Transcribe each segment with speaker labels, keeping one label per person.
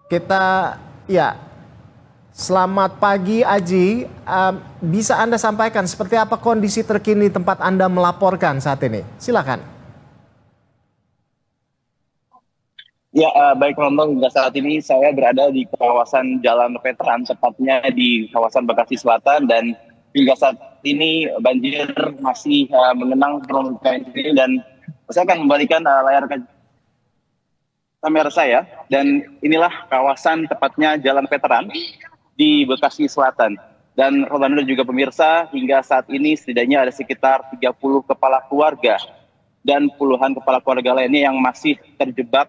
Speaker 1: Kita, ya, selamat pagi Aji. Bisa Anda sampaikan seperti apa kondisi terkini tempat Anda melaporkan saat ini? Silakan.
Speaker 2: Ya, baik Rombong, hingga saat ini saya berada di kawasan Jalan Veteran, tepatnya di kawasan Bekasi Selatan, dan hingga saat ini banjir masih mengenang permukaan ini, dan saya akan membalikan layar kamera saya, dan inilah kawasan tepatnya Jalan Veteran di Bekasi Selatan. Dan Rolando dan juga pemirsa, hingga saat ini setidaknya ada sekitar 30 kepala keluarga dan puluhan kepala keluarga lainnya yang masih terjebak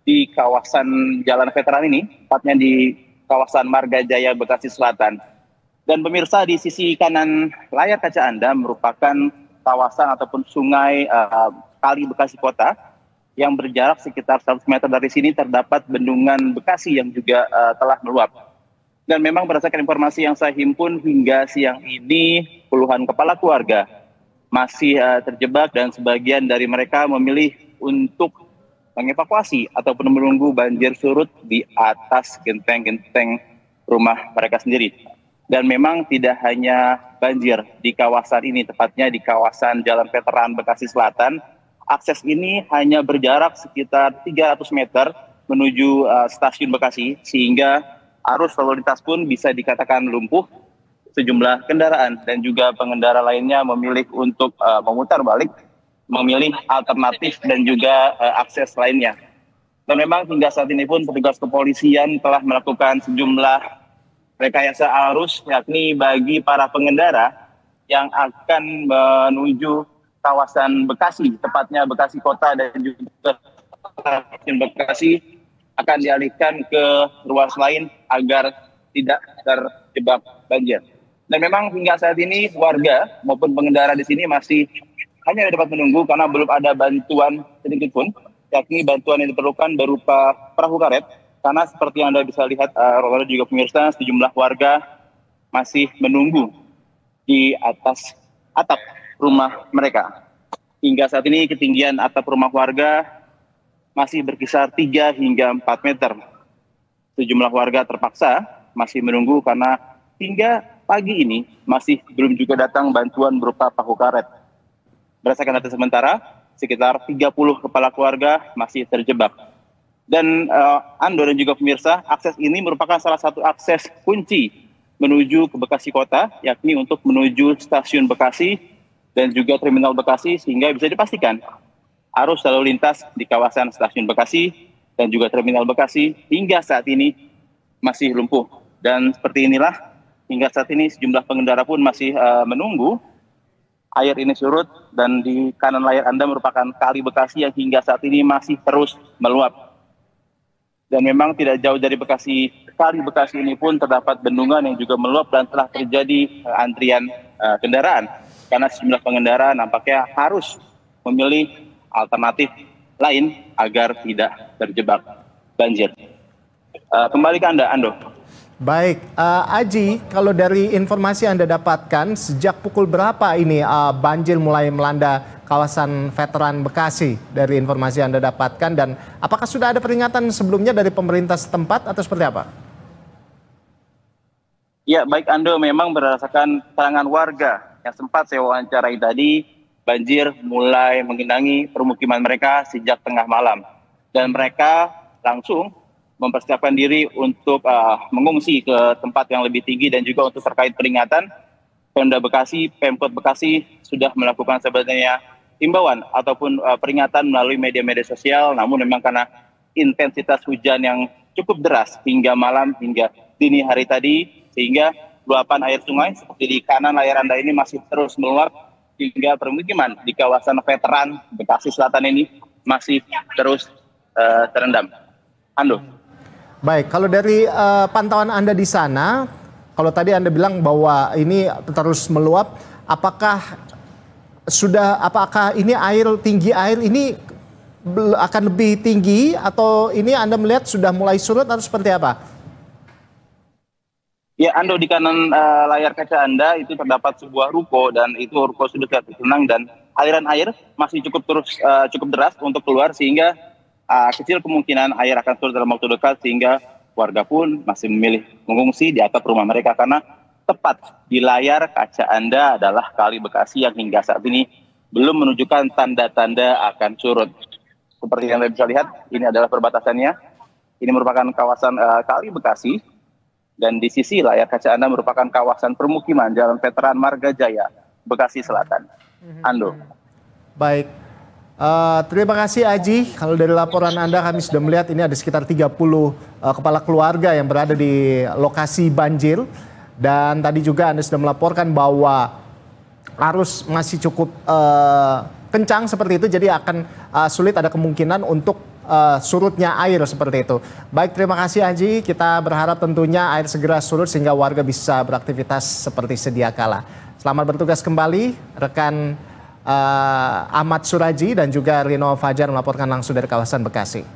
Speaker 2: di kawasan Jalan Veteran ini, tepatnya di kawasan Marga Jaya, Bekasi Selatan. Dan pemirsa, di sisi kanan layar kaca Anda merupakan kawasan ataupun sungai Kali Bekasi Kota yang berjarak sekitar 100 meter dari sini terdapat Bendungan Bekasi yang juga telah meluap. Dan memang berdasarkan informasi yang saya himpun hingga siang ini puluhan kepala keluarga masih terjebak dan sebagian dari mereka memilih untuk mengevakuasi ataupun menunggu banjir surut di atas genteng-genteng rumah mereka sendiri. Dan memang tidak hanya banjir di kawasan ini, tepatnya di kawasan Jalan Veteran Bekasi Selatan. Akses ini hanya berjarak sekitar 300 meter menuju stasiun Bekasi, sehingga arus lalu lintas pun bisa dikatakan lumpuh. Sejumlah kendaraan dan juga pengendara lainnya memilih untuk memutar balik, memilih alternatif dan juga akses lainnya. Dan memang hingga saat ini pun petugas kepolisian telah melakukan sejumlah rekayasa arus, yakni bagi para pengendara yang akan menuju kawasan Bekasi, tepatnya Bekasi Kota dan juga Bekasi, akan dialihkan ke ruas lain agar tidak terjebak banjir. Dan memang hingga saat ini warga maupun pengendara di sini masih hanya dapat menunggu karena belum ada bantuan sedikit pun, yakni bantuan yang diperlukan berupa perahu karet. Karena seperti yang Anda bisa lihat, Rolando juga pemirsa, sejumlah warga masih menunggu di atas atap rumah mereka. Hingga saat ini ketinggian atap rumah warga masih berkisar 3 hingga 4 meter. Sejumlah warga terpaksa masih menunggu karena hingga pagi ini masih belum juga datang bantuan berupa perahu karet. Berdasarkan data sementara, sekitar 30 kepala keluarga masih terjebak. Dan Ando dan juga pemirsa, akses ini merupakan salah satu akses kunci menuju ke Bekasi Kota, yakni untuk menuju stasiun Bekasi dan juga terminal Bekasi, sehingga bisa dipastikan arus lalu lintas di kawasan stasiun Bekasi dan juga terminal Bekasi hingga saat ini masih lumpuh. Dan seperti inilah, hingga saat ini sejumlah pengendara pun masih menunggu air ini surut, dan di kanan layar Anda merupakan Kali Bekasi yang hingga saat ini masih terus meluap. Dan memang tidak jauh dari Bekasi, Kali Bekasi ini pun terdapat bendungan yang juga meluap dan telah terjadi antrian kendaraan. Karena sejumlah pengendara nampaknya harus memilih alternatif lain agar tidak terjebak banjir. Kembali ke Anda, Ando.
Speaker 1: Baik, Aji, kalau dari informasi yang Anda dapatkan, sejak pukul berapa ini banjir mulai melanda kawasan Veteran Bekasi dari informasi yang Anda dapatkan, dan apakah sudah ada peringatan sebelumnya dari pemerintah setempat atau seperti apa?
Speaker 2: Ya, baik Ando, memang berdasarkan keterangan warga yang sempat saya wawancarai tadi, banjir mulai menggenangi permukiman mereka sejak tengah malam. Dan mereka langsung mempersiapkan diri untuk mengungsi ke tempat yang lebih tinggi, dan juga untuk terkait peringatan, Pemda Bekasi, Pemkot Bekasi sudah melakukan sebenarnya himbauan ataupun peringatan melalui media-media sosial. Namun memang karena intensitas hujan yang cukup deras hingga malam hingga dini hari tadi, sehingga luapan air sungai seperti di kanan layar Anda ini masih terus meluap hingga permukiman di kawasan Veteran Bekasi Selatan ini masih terus terendam. Ando.
Speaker 1: Baik, kalau dari pantauan Anda di sana, kalau tadi Anda bilang bahwa ini terus meluap, apakah ini tinggi air ini akan lebih tinggi, atau ini Anda melihat sudah mulai surut atau seperti apa?
Speaker 2: Ya, Ando, di kanan layar kaca Anda itu terdapat sebuah ruko, dan itu ruko sudah tergenang dan aliran air masih cukup deras untuk keluar, sehingga kecil kemungkinan air akan surut dalam waktu dekat, sehingga warga pun masih memilih mengungsi di atap rumah mereka karena tepat di layar kaca Anda adalah Kali Bekasi yang hingga saat ini belum menunjukkan tanda-tanda akan surut. Seperti yang Anda bisa lihat, ini adalah perbatasannya. Ini merupakan kawasan Kali Bekasi, dan di sisi layar kaca Anda merupakan kawasan permukiman Jalan Veteran Marga Jaya, Bekasi Selatan. Ando.
Speaker 1: Baik. Terima kasih Aji. Kalau dari laporan Anda kami sudah melihat ini ada sekitar 30 kepala keluarga yang berada di lokasi banjir. Dan tadi juga Anda sudah melaporkan bahwa arus masih cukup kencang seperti itu. Jadi akan sulit, ada kemungkinan untuk surutnya air seperti itu. Baik, terima kasih Aji. Kita berharap tentunya air segera surut sehingga warga bisa beraktivitas seperti sedia kala. Selamat bertugas kembali rekan Ahmad Suraji dan juga Rino Fajar melaporkan langsung dari kawasan Bekasi.